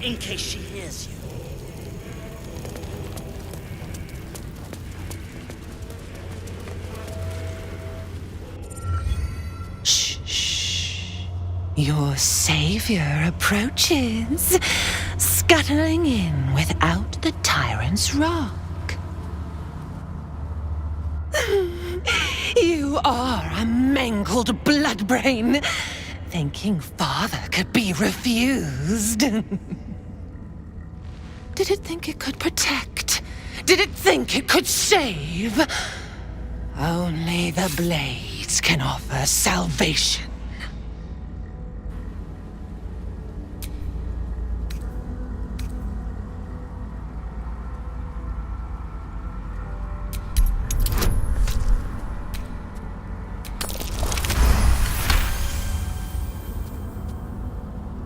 in case she hears you. Shh, shh. Your savior approaches, scuttling in without the tyrant's rock. You are a mangled bloodbrain, thinking father could be refused. Did it think it could protect? Did it think it could save? Only the blades can offer salvation.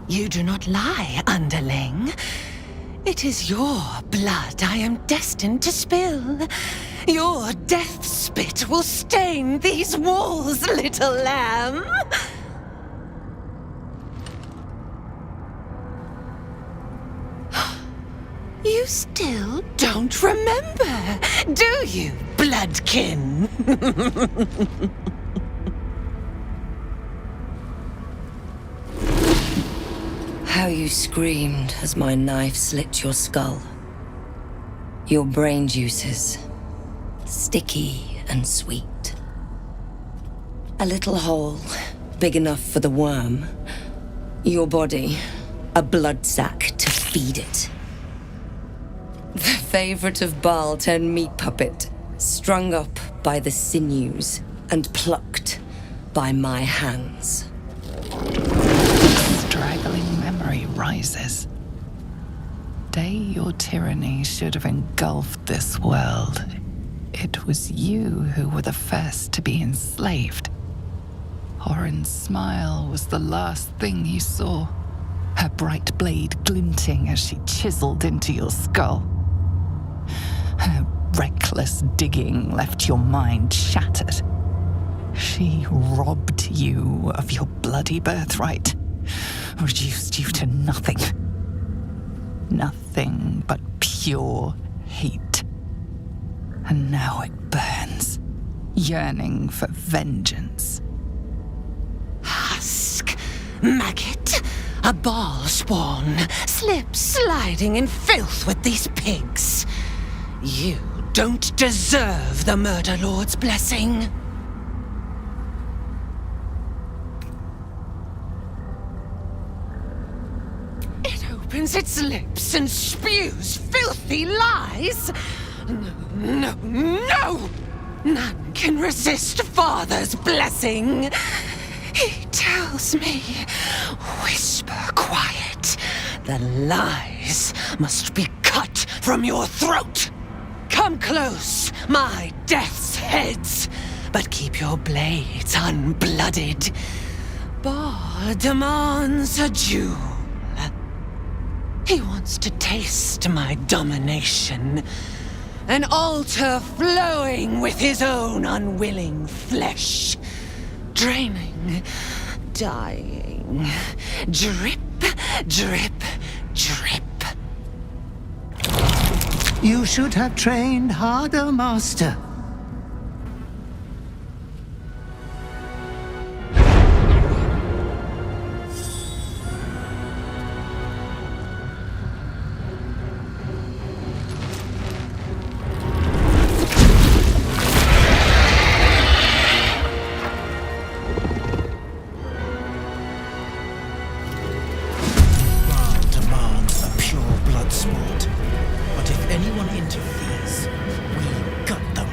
You do not lie, underling. It is your blood I am destined to spill. Your death spit will stain these walls, little lamb. You still don't remember, do you, bloodkin? How you screamed as my knife slit your skull. Your brain juices, sticky and sweet. A little hole, big enough for the worm. Your body, a blood sack to feed it. The favorite of Baal turned meat puppet, strung up by the sinews and plucked by my hands. Straggling memory rises. Day your tyranny should have engulfed this world. It was you who were the first to be enslaved. Orin's smile was the last thing you saw, her bright blade glinting as she chiseled into your skull. Her reckless digging left your mind shattered. She robbed you of your bloody birthright, reduced you to nothing. Nothing but pure hate. And now it burns, yearning for vengeance. Husk, maggot, a Baal spawn, slip sliding in filth with these pigs. You don't deserve the Murder Lord's blessing. Opens its lips and spews filthy lies. No, no, no! None can resist Father's blessing. He tells me, whisper quiet, the lies must be cut from your throat. Come close, my death's heads, but keep your blades unblooded. Baal demands a Jew. He wants to taste my domination. An altar flowing with his own unwilling flesh. Draining, dying. Drip, drip, drip. You should have trained harder, Master. But if anyone interferes, we gut them.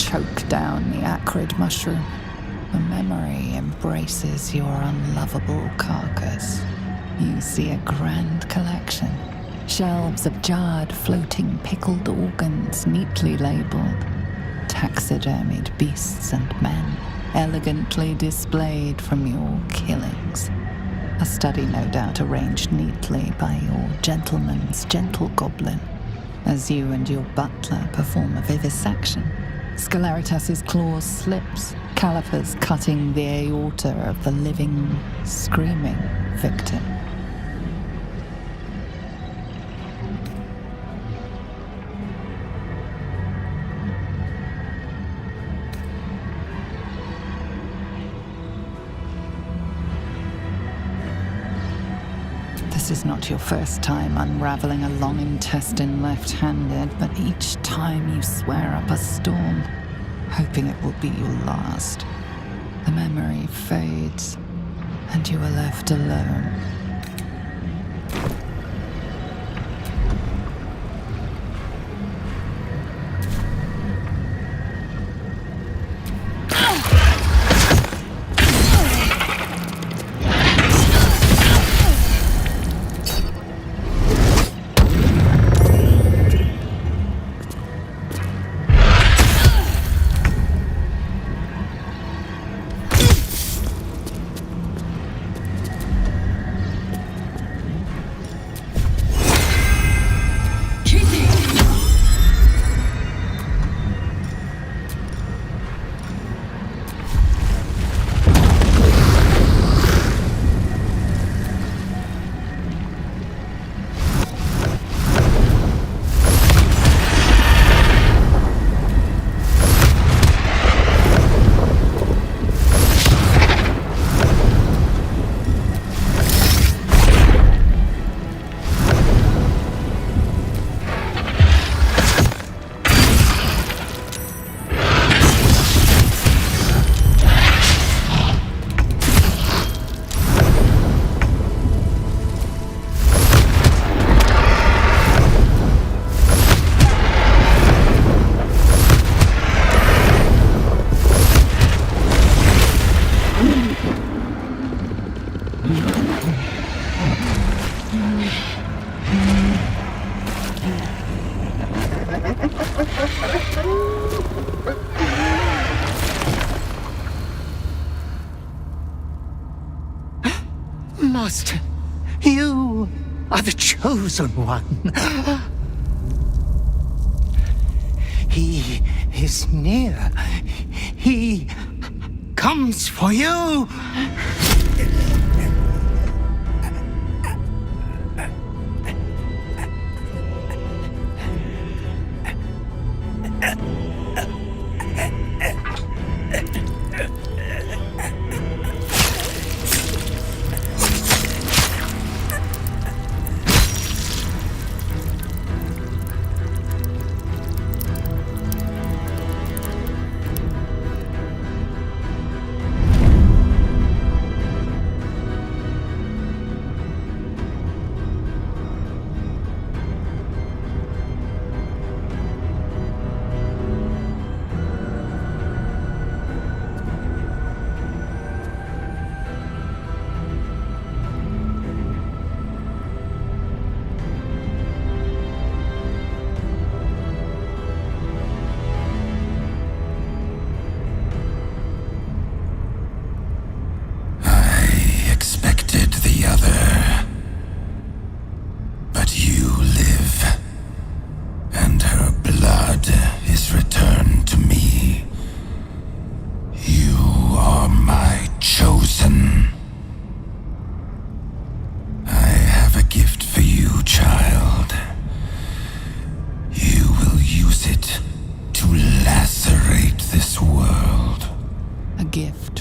choke down the acrid mushroom. The memory embraces your unlovable carcass. You see a grand collection. Shelves of jarred, floating, pickled organs neatly labelled. Taxidermied beasts and men, elegantly displayed from your killings. A study no doubt arranged neatly by your gentleman's gentle goblin, as you and your butler perform a vivisection. Scelaritas's claws slips, calipers cutting the aorta of the living, screaming victim. This is not your first time unraveling a long intestine left-handed, but each time you swear up a storm, hoping it will be your last. The memory fades, and you are left alone. Master, you are the chosen one. He is near. He comes for you.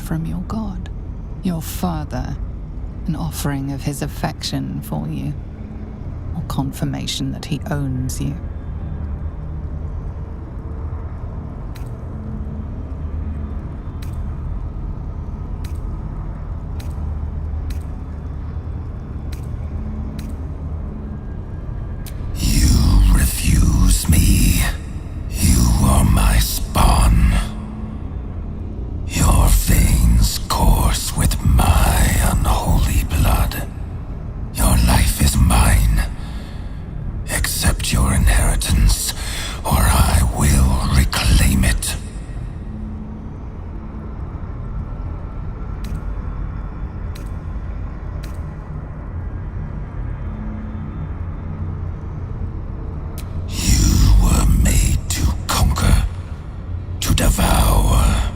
From your God, your Father, an offering of his affection for you, or confirmation that he owns you. You refuse me. You are my spawn. Get your inheritance, or I will reclaim it. You were made to conquer, to devour.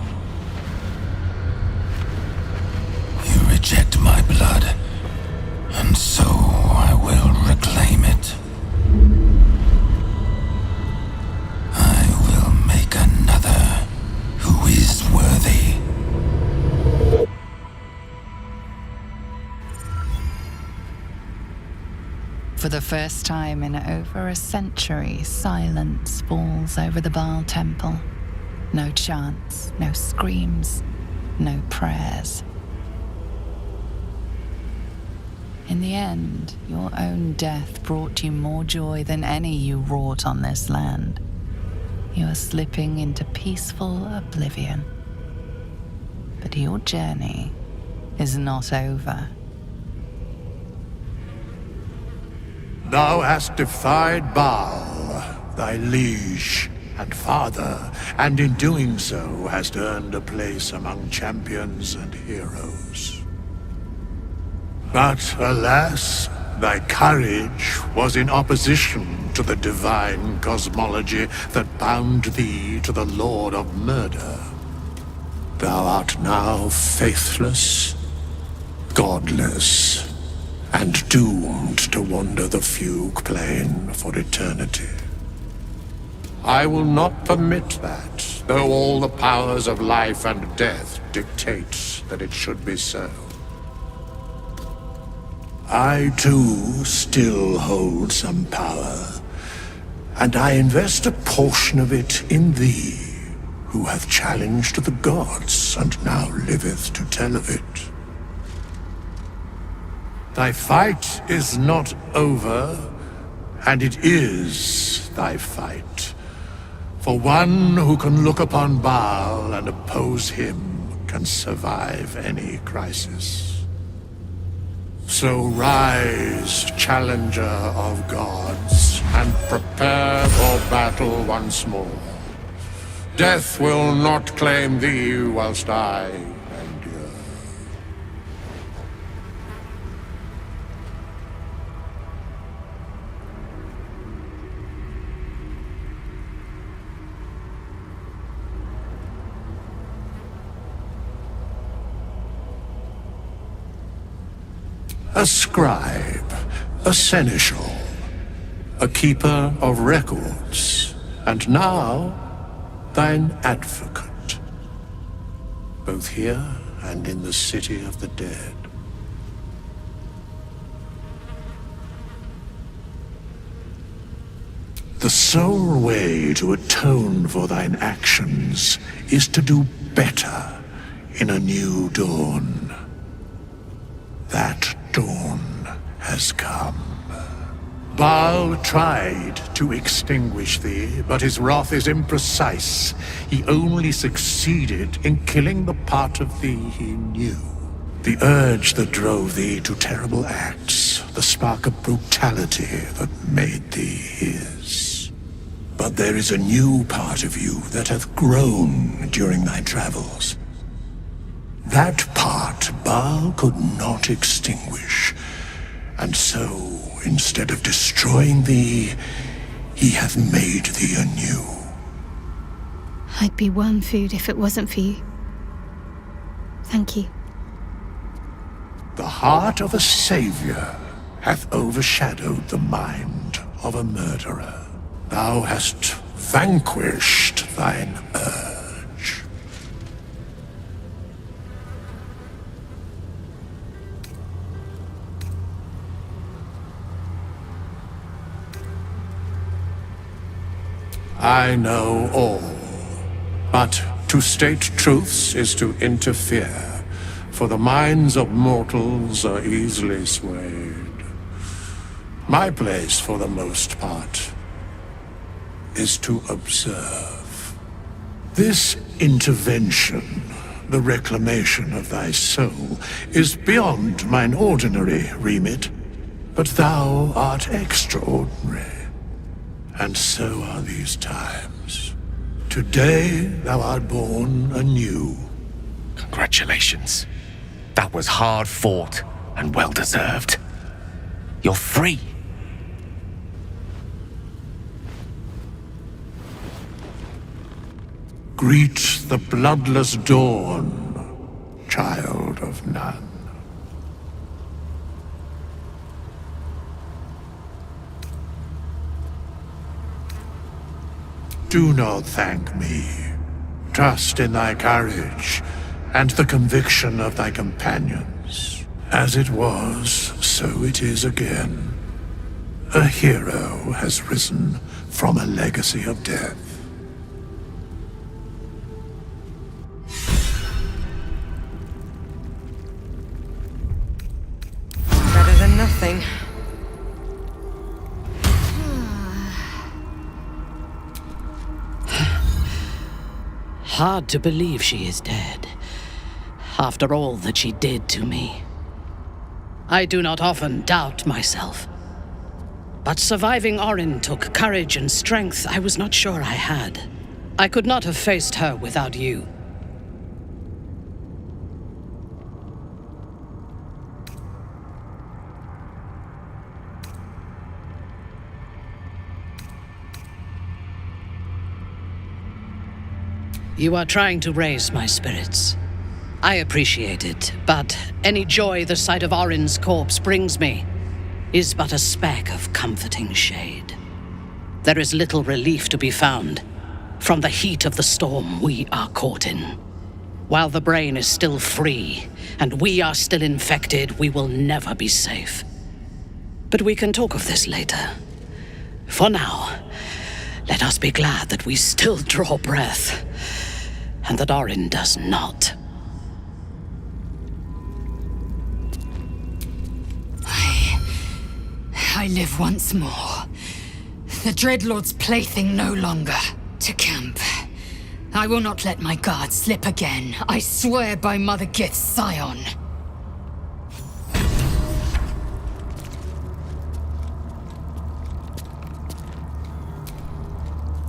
You reject my blood, and so I will reclaim it. I will make another who is worthy. For the first time in over a century, silence falls over the Baal temple. No chants, no screams, no prayers. In the end, your own death brought you more joy than any you wrought on this land. You are slipping into peaceful oblivion. But your journey is not over. Thou hast defied Baal, thy liege and father, and in doing so hast earned a place among champions and heroes. But alas, thy courage was in opposition to the divine cosmology that bound thee to the Lord of Murder. Thou art now faithless, godless, and doomed to wander the fugue plane for eternity. I will not permit that, though all the powers of life and death dictate that it should be so. I, too, still hold some power, and I invest a portion of it in thee, who hath challenged the gods and now liveth to tell of it. Thy fight is not over, and it is thy fight. For one who can look upon Baal and oppose him can survive any crisis. So rise, challenger of gods, and prepare for battle once more. Death will not claim thee whilst I endure. A scribe, a seneschal, a keeper of records, and now thine advocate, both here and in the city of the dead. The sole way to atone for thine actions is to do better in a new dawn. That dawn has come. Baal tried to extinguish thee, but his wrath is imprecise. He only succeeded in killing the part of thee he knew. The urge that drove thee to terrible acts, the spark of brutality that made thee his. But there is a new part of you that hath grown during thy travels. That part Baal could not extinguish, and so, instead of destroying thee, he hath made thee anew. I'd be worm food if it wasn't for you. Thank you. The heart of a savior hath overshadowed the mind of a murderer. Thou hast vanquished thine urge. I know all, but to state truths is to interfere, for the minds of mortals are easily swayed. My place, for the most part, is to observe. This intervention, the reclamation of thy soul, is beyond mine ordinary remit, but thou art extraordinary. and so are these times. Today thou art born anew. Congratulations. That was hard fought and well deserved. You're free. Greet the bloodless dawn, child of none. Do not thank me. Trust in thy courage and the conviction of thy companions. As it was, so it is again. A hero has risen from a legacy of death. Better than nothing. Hard to believe she is dead, after all that she did to me. I do not often doubt myself. But surviving Orin took courage and strength I was not sure I had. I could not have faced her without you. You are trying to raise my spirits. I appreciate it, but any joy the sight of Orin's corpse brings me is but a speck of comforting shade. There is little relief to be found from the heat of the storm we are caught in. While the brain is still free, and we are still infected, we will never be safe. But we can talk of this later. For now, let us be glad that we still draw breath, and that Orin does not. I live once more. The Dreadlord's plaything no longer. To camp. I will not let my guard slip again. I swear by Mother Gith's scion.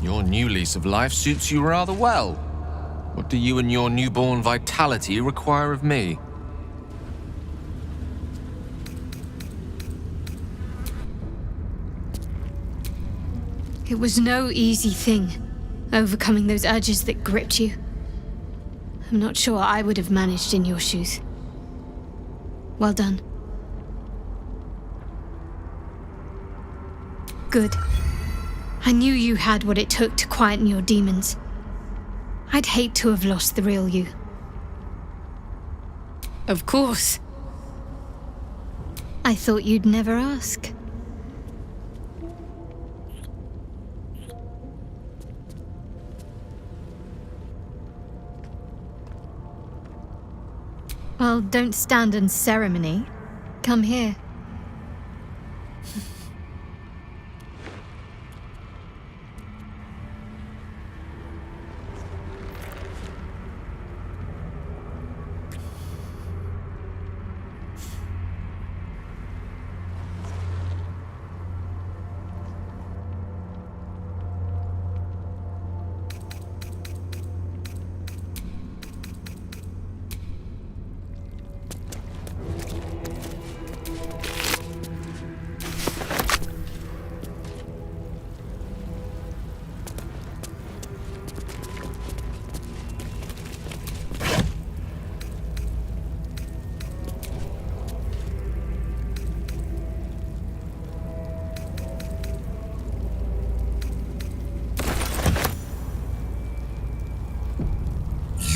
Your new lease of life suits you rather well. What do you and your newborn vitality require of me? It was no easy thing, overcoming those urges that gripped you. I'm not sure I would have managed in your shoes. Well done. Good. I knew you had what it took to quieten your demons. I'd hate to have lost the real you. Of course. I thought you'd never ask. Well, don't stand in ceremony. Come here.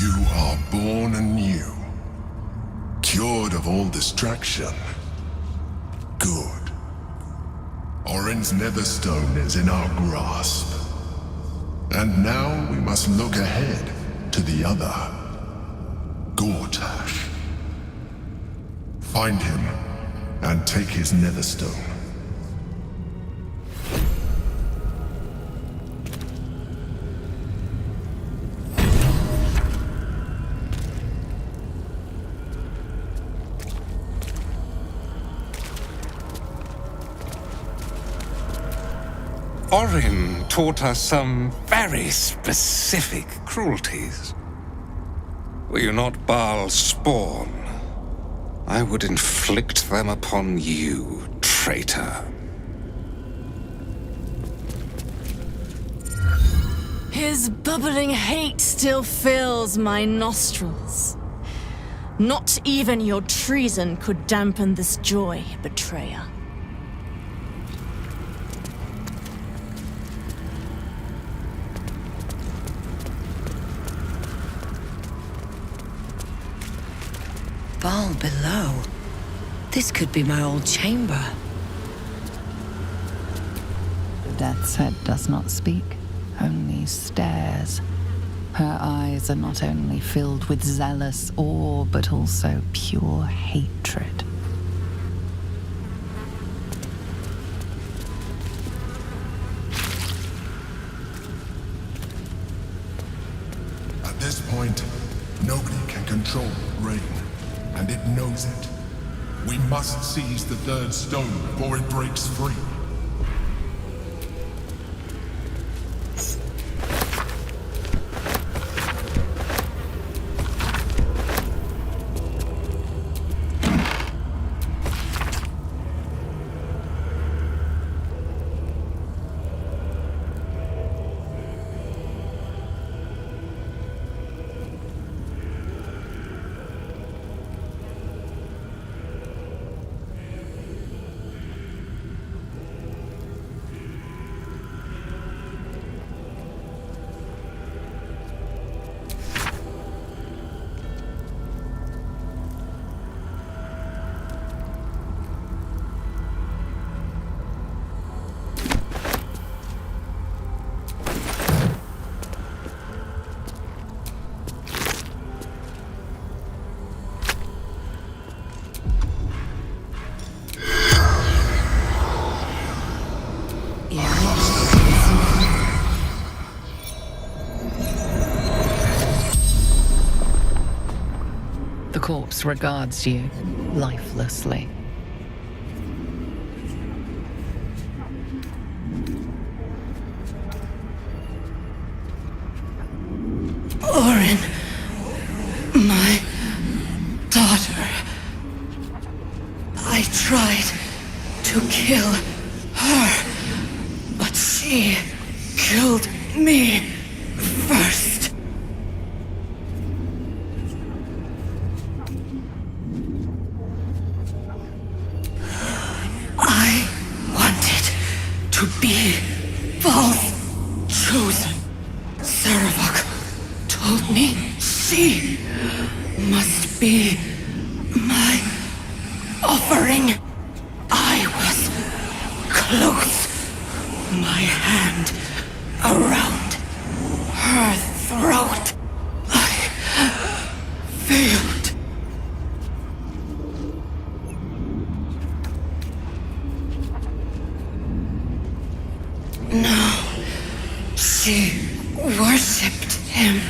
You are born anew, cured of all distraction. Good. Orin's Netherstone is in our grasp. And now we must look ahead to the other, Gortash. Find him and take his Netherstone. Orin taught us some very specific cruelties. Were you not Baal's spawn, I would inflict them upon you, traitor. His bubbling hate still fills my nostrils. Not even your treason could dampen this joy, betrayer. Baal below. This could be my old chamber. The Death's Head does not speak, only stares. Her eyes are not only filled with zealous awe, but also pure hatred. At this point, nobody can control the brain, and it knows it. We must seize the third stone before it breaks free. The corpse regards you lifelessly. Orin, my daughter. I tried to kill her, but she killed me first. I wanted to be Baal's chosen. Saravok told me she must be my offering. I was close, my hand around her throat. I failed. Now she worshipped him,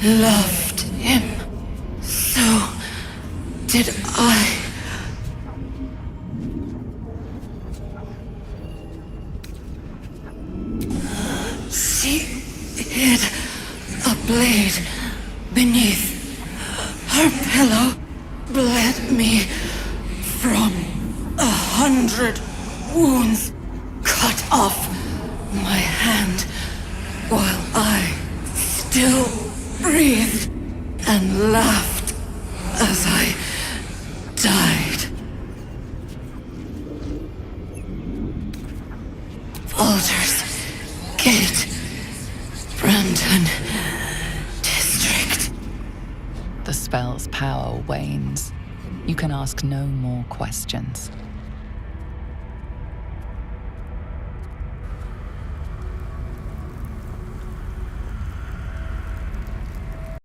loved him. So did I. She hid a blade beneath her pillow, bled me from 100 wounds, cut off my hand while I still breathed and laughed as I died. Baldur's Gate, Brandon District. The spell's power wanes. You can ask no more questions.